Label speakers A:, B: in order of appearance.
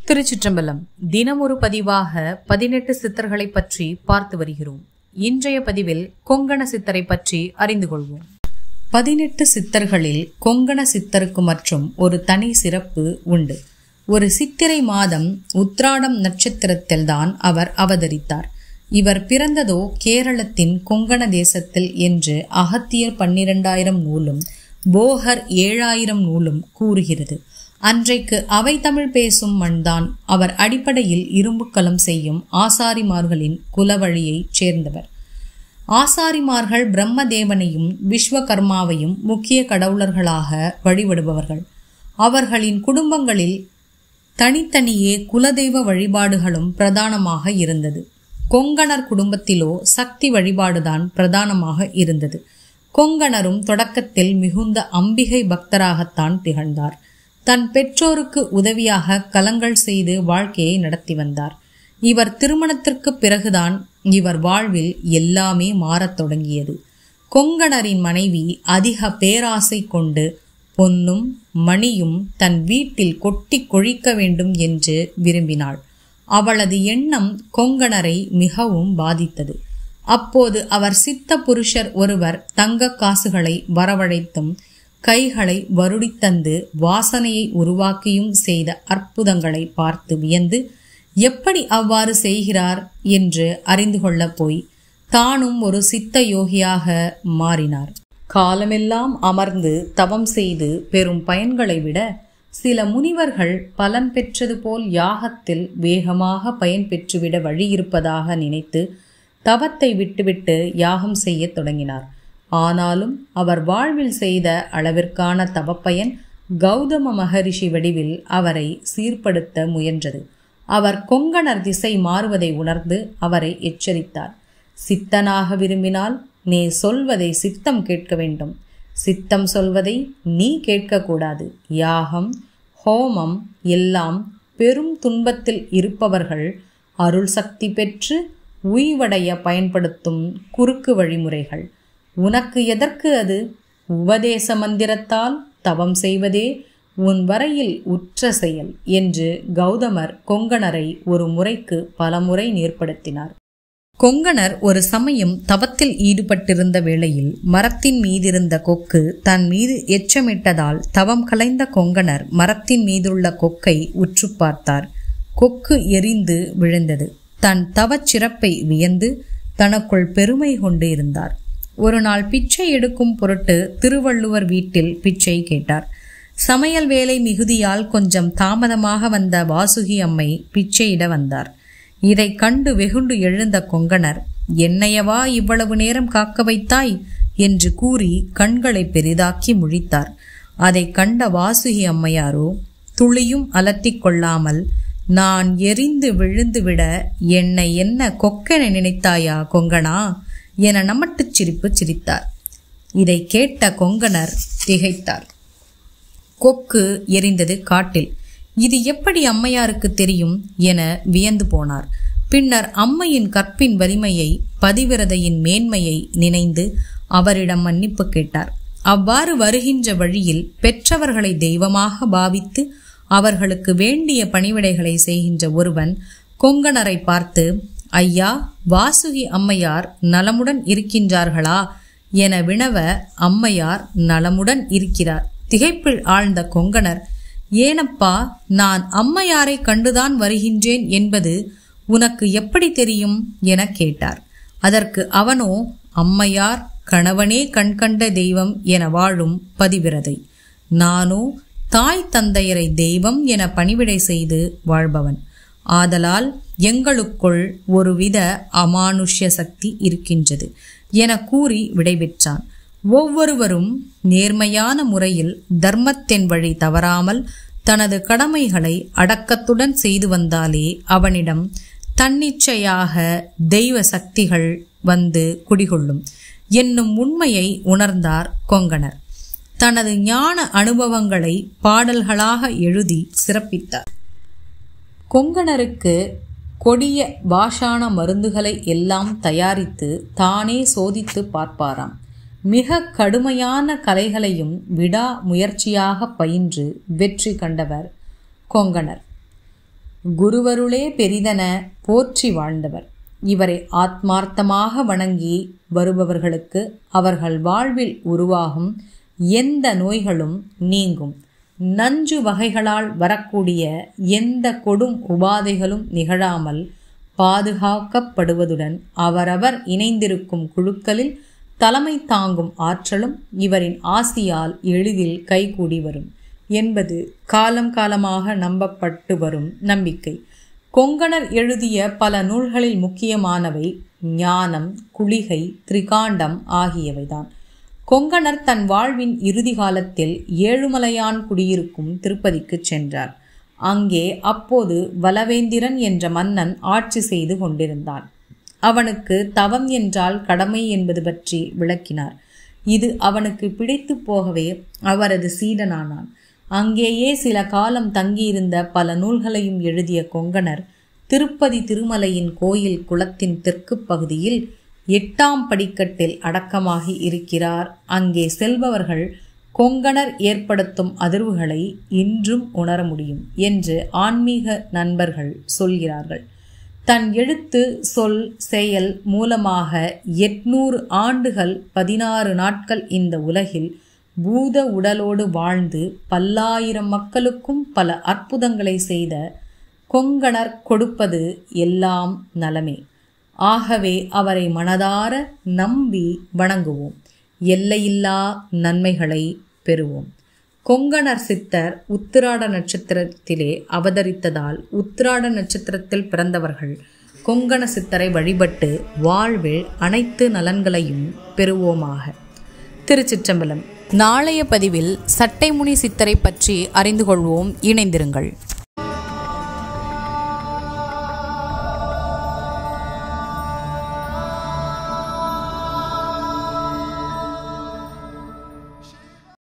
A: திருச்சிற்றம்பலம். தினமொரு பதிவாக 18 சித்தர்களை பற்றி பார்த்து வருகிறோம். இன்றைய பதிவில் கொங்கண சித்தரை பற்றி அறிந்து கொள்வோம். 18 சித்தர்களில் கொங்கண சித்தருக்கு மற்றும் ஒரு தனி சிறப்பு உண்டு. ஒரு சித்திரை மாதம் உத்ராடம் நட்சத்திரத்தில்தான் அவர் அவதரித்தார். இவர் பிறந்ததோ கேரளத்தின் கொங்கண தேசத்தில் என்று அகத்தியர் 12,000 நூலும் போகர் 7,000 நூலும் கூறுகிறது. அன்றைக்கு அவை தமிழ் பேசும் மண்தான். அவர் அடிப்படையில் இரும்புக்கலம் செய்யும் ஆசாரிமார்களின் குலவழியைச் சேர்ந்தவர். ஆசாரிமார்கள் பிரம்மதேவனையும் விஸ்வகர்மாவையும் முக்கிய கடவுளர்களாக வழிபடுபவர்கள். அவர்களின் குடும்பங்களில் தனித்தனியே குலதெய்வ வழிபாடுகளும் பிரதானமாக இருந்தது. கொங்கணர் குடும்பத்திலோ சக்தி வழிபாடுதான் பிரதானமாக இருந்தது. கொங்கணரும் தொடக்கத்தில் மிகுந்த அம்பிகை பக்தராகத்தான் திகழ்ந்தார். தன் பெற்றோருக்கு உதவியாக கலங்கள் செய்து வாழ்க்கையை நடத்தி வந்தார். இவர் திருமணத்திற்கு பிறகுதான் இவர் வாழ்வில் எல்லாமே மாறத் தொடங்கியது. கொங்கணரின் மனைவி அதிக பேராசை கொண்டு பொன்னும் மணியும் தன் வீட்டில் கொட்டி கொழிக்க வேண்டும் என்று விரும்பினாள். அவளது எண்ணம் கொங்கணரை மிகவும் பாதித்தது. அப்போது அவர் சித்த புருஷர் ஒருவர் தங்க காசுகளை வரவழைத்தும் கைகளை வருடித்தந்து வாசனையை உருவாக்கியும் செய்த அற்புதங்களை பார்த்து வியந்து எப்படி அவ்வாறு செய்கிறார் என்று அறிந்து கொள்ள போய் தானும் ஒரு சித்த யோகியாக மாறினார். காலமெல்லாம் அமர்ந்து தவம் செய்து பெறும் பயன்களை விட சில முனிவர்கள் பலன் பெற்றது போல் யாகத்தில் வேகமாக பயன் பெற்றுவிட வழியிருப்பதாக நினைத்து தவத்தை விட்டுவிட்டு யாகம் செய்ய தொடங்கினார். ஆனாலும் அவர் வாழ்வில் செய்த அளவிற்கான தவப்பயன் கௌதம மகரிஷி வடிவில் அவரை சீர்படுத்த முயன்றது. அவர் கொங்கணர் திசை மாறுவதை உணர்ந்து அவரை எச்சரித்தார். சித்தனாக விரும்பினால் நீ சொல்வதை சித்தம் கேட்க வேண்டும். சித்தம் சொல்வதை நீ கேட்கக்கூடாது. யாகம் ஹோமம் எல்லாம் பெரும் துன்பத்தில் இருப்பவர்கள் அருள் சக்தி பெற்று உய்வடைய பயன்படுத்தும் குறுக்கு வழிமுறைகள். உனக்கு எதற்கு அது? உபதேச மந்திரத்தால் தவம் செய்வதே உன் வரையில் உற்ற செயல் என்று கௌதமர் கொங்கணரை ஒரு முறைக்கு பல முறை நேர்படுத்தினார். கொங்கணர் ஒரு சமயம் தவத்தில் ஈடுபட்டிருந்த வேளையில் மரத்தின் மீதிருந்த கொக்கு தன் மீது எச்சமிட்டதால் தவம் கலைந்த கொங்கணர் மரத்தின் மீதுள்ள கொக்கை உற்று பார்த்தார். கொக்கு எரிந்து விழுந்தது. தன் தவச் சிறப்பை வியந்து தனக்குள் பெருமை கொண்டு இருந்தார். ஒரு நாள் பிச்சை எடுக்கும் பொருட்டு திருவள்ளுவர் வீட்டில் பிச்சை கேட்டார். சமையல் வேலை மிகுதியால் கொஞ்சம் தாமதமாக வந்த வாசுகி அம்மை பிச்சையிட வந்தார். இதை கண்டு வெகுண்டு எழுந்த கொங்கணர், என்னையவா இவ்வளவு நேரம் காக்க வைத்தாய் என்று கூறி கண்களை பெரிதாக்கி முழித்தார். அதை கண்ட வாசுகி அம்மையாரோ துளியும் அலட்டிக் கொள்ளாமல், நான் எரிந்து விழுந்துவிட என்னை என்ன கொக்கென நினைத்தாயா கொங்கணா என நமட்டுச் சிரிப்பு சிரித்தார். இதை கேட்ட கொங்கணர் திகைத்தார். கொக்கு எரிந்தது காட்டில். இது எப்படி அம்மையாருக்கு தெரியும் என வியந்து போனார். பின்னர் அம்மையின் கற்பின் வலிமையை பதிவிரதையின் மேன்மையை நினைந்து அவரிடம் மன்னிப்பு கேட்டார். அவ்வாறு வருகின்ற வழியில் பெற்றவர்களை தெய்வமாக பாவித்து அவர்களுக்கு வேண்டிய பணிவிடைகளை செய்கின்ற ஒருவன் கொங்கணரை பார்த்து, ஐயா, வாசுகி அம்மையார் நலமுடன் இருக்கின்றார்களா என வினவ அம்மையார் நலமுடன் இருக்கிறார். திகைப்பில் ஆழ்ந்த கொங்கணர், ஏனப்பா, நான் அம்மையாரை கண்டுதான் வருகின்றேன் என்பது உனக்கு எப்படி தெரியும் என கேட்டார். அதற்கு அவனோ, அம்மையார் கணவனே கண்கண்ட தெய்வம் என வாழும் பதிவிரதை, நானோ தாய் தந்தையரை தெய்வம் என பணிவிடை செய்து வாழ்பவன். ஆதலால் எங்களுக்குள் ஒருவித அமானுஷ்ய சக்தி இருக்கின்றது என கூறி விடைபெற்றான். ஒவ்வொருவரும் நேர்மையான முறையில் தர்மத்தின் வழி தவறாமல் தனது கடமைகளை அடக்கத்துடன் செய்து வந்தாலே அவனிடம் தன்னிச்சையாக தெய்வ சக்திகள் வந்து குடிகொள்ளும் என்னும் உண்மையை உணர்ந்தார் கொங்கணர். தனது ஞான அனுபவங்களை பாடல்களாக எழுதி சிறப்பித்தார். கொங்கணருக்கு கொடிய பாஷான மருந்துகளை எல்லாம் தயாரித்து தானே சோதித்து பார்ப்பாராம். மிக கடுமையான கலைகளையும் விடா முயற்சியாக பயின்று வெற்றி கண்டவர் கொங்கணர். குருவருளே பெரிதென போற்றி வாழ்ந்தவர். இவரை ஆத்மார்த்தமாக வணங்கி வருபவர்களுக்கு அவர்கள் வாழ்வில் உருவாகும் எந்த நோய்களும் நீங்கும். நஞ்சு வகைகளால் வரக்கூடிய எந்த கொடும் உபாதைகளும் நிகழாமல் பாதுகாக்கப்படுவதுடன் அவரவர் இணைந்திருக்கும் குழுக்களில் தலைமை தாங்கும் ஆற்றலும் இவரின் ஆசியால் எளிதில் கைகூடி வரும் என்பது காலம் காலமாக நம்பப்பட்டு வரும் நம்பிக்கை. கொங்கணர் எழுதிய பல நூல்களில் முக்கியமானவை ஞானம், குளிகை, திரிகாண்டம் ஆகியவைதான். கொங்கணர் தன் வாழ்வின் இறுதி காலத்தில் ஏழுமலையான் குடியிருக்கும் திருப்பதிக்கு சென்றார். அங்கே அப்போது வலவேந்திரன் என்ற மன்னன் ஆட்சி செய்து கொண்டிருந்தான். அவனுக்கு தவம் என்றால் கடமை என்பது பற்றி விளக்கினார். இது அவனுக்கு பிடித்து போகவே அவரது சீடனானான். அங்கேயே சில காலம் தங்கியிருந்த பல நூல்களையும் எழுதிய கொங்கணர் திருப்பதி திருமலையின் கோயில் குளத்தின் தெற்கு பகுதியில் 8ஆம் படிக்கட்டில் அடக்கமாகி இருக்கிறார். அங்கே செல்பவர்கள் கொங்கணர் ஏற்படுத்தும் அதிர்வுகளை இன்றும் உணர முடியும் என்று ஆன்மீக நண்பர்கள் சொல்கிறார்கள். தன் எழுத்து, சொல், செயல் மூலமாக 800 ஆண்டுகள் 16 நாட்கள் இந்த உலகில் பூத உடலோடு வாழ்ந்து பல்லாயிரம் மக்களுக்கும் பல அற்புதங்களை செய்த கொங்கணர் கொடுப்பது எல்லாம் நலமே. ஆகவே அவரை மனதார நம்பி வணங்குவோம். எல்லையில்லா நன்மைகளை பெறுவோம். கொங்கணர் சித்தர் உத்திராட நட்சத்திரத்திலே அவதரித்ததால் உத்திராட நட்சத்திரத்தில் பிறந்தவர்கள் கொங்கண சித்தரை வழிபட்டு வாழ்வில் அனைத்து நலன்களையும் பெறுவோமாக. திருச்சிற்றம்பலம். நாளைய பதிவில் சட்டைமுனி சித்தரை பற்றி அறிந்து கொள்வோம். இணைந்திருங்கள்.